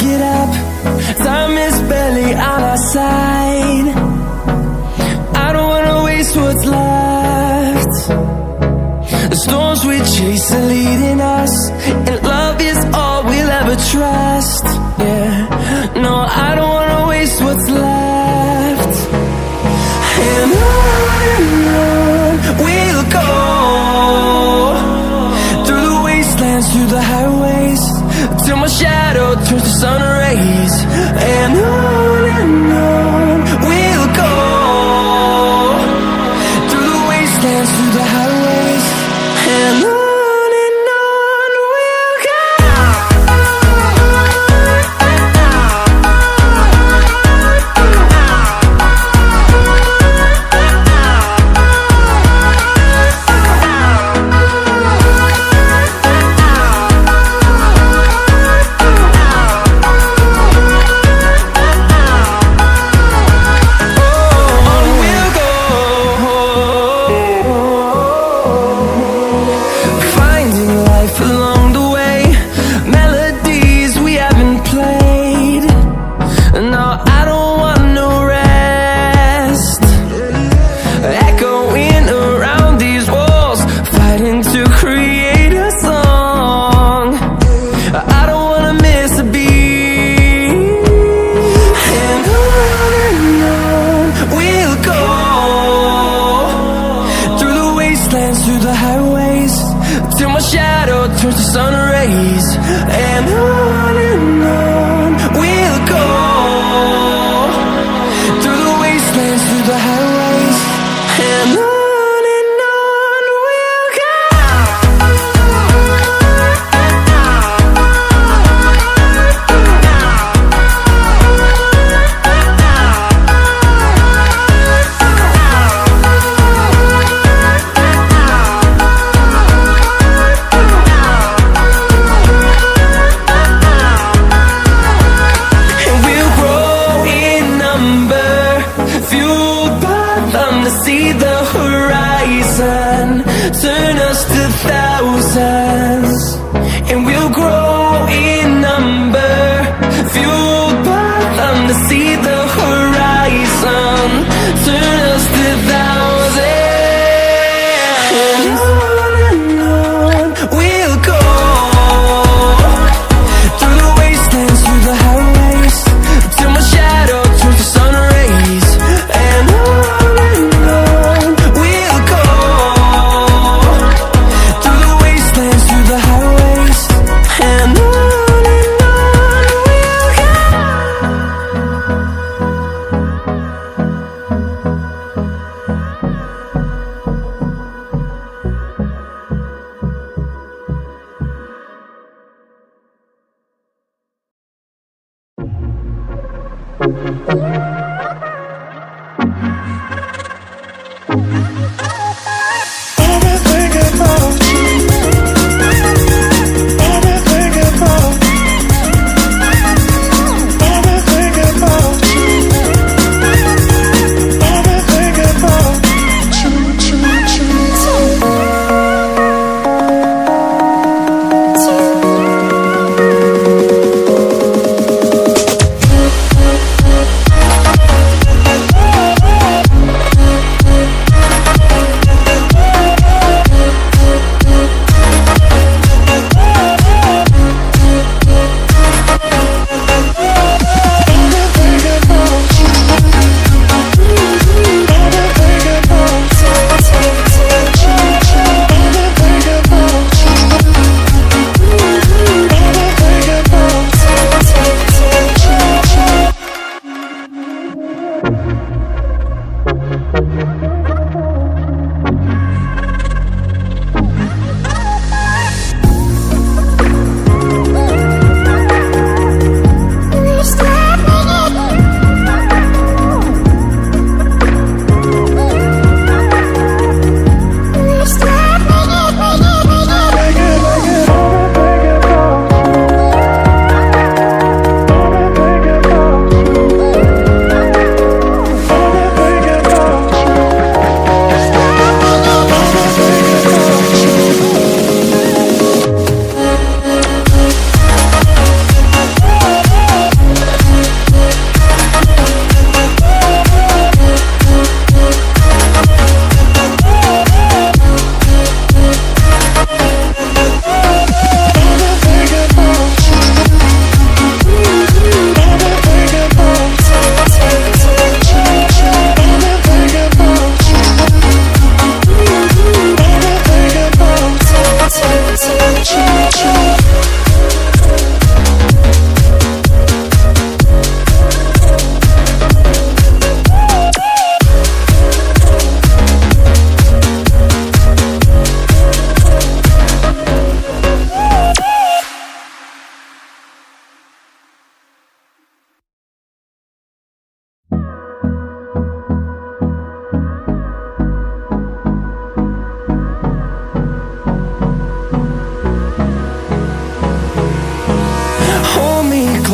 get up. Time is barely on our side. I don't wanna waste what's left. The storms we chase are leading us, and love is all we'll ever trust. Yeah, no, I don't wanna waste what's left. And on we'll go, through the wastelands, through the highways, till my shadow turns to sun rays. And on we'll go, through the wastelands, through the highways, and on we'll go. Turns to sun rays, and on we'll go, through the wastelands, through the highways, and on we'll go. Turn us to thousands, and we'll grow in number, fueled by them to see the horizon. Turn us to thousands, and on we'll go, through the wastelands, through the highways, till my shadow turns to sun rays. And on we'll go, through the wastelands, through the highways, and on we'll go.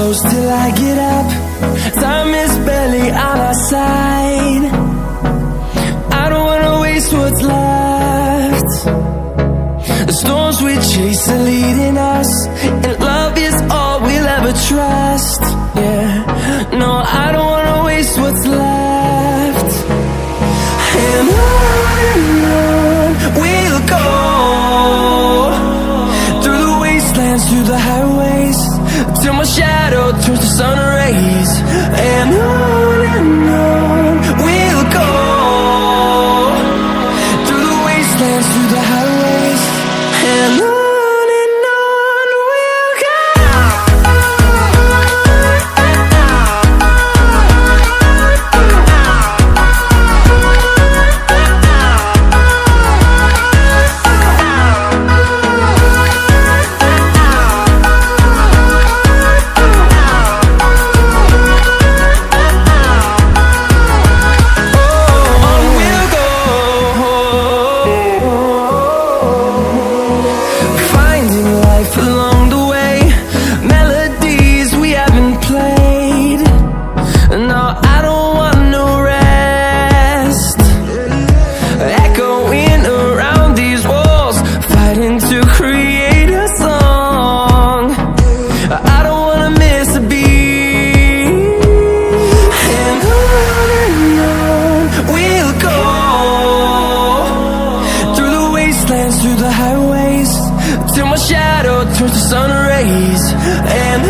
close till I get up. Time is barely on our side. I don't wanna waste what's left. The storms we chase are leading us, and love is all we'll ever trust. Yeah, no, I don't wanna waste what's left. And on we'll go, through the wastelands, through the highways, till my shadow turns to sun rays. And on we'll go, through the wastelands, through the highways, and on we'll go. Through the highways, till my shadow turns to sun rays. And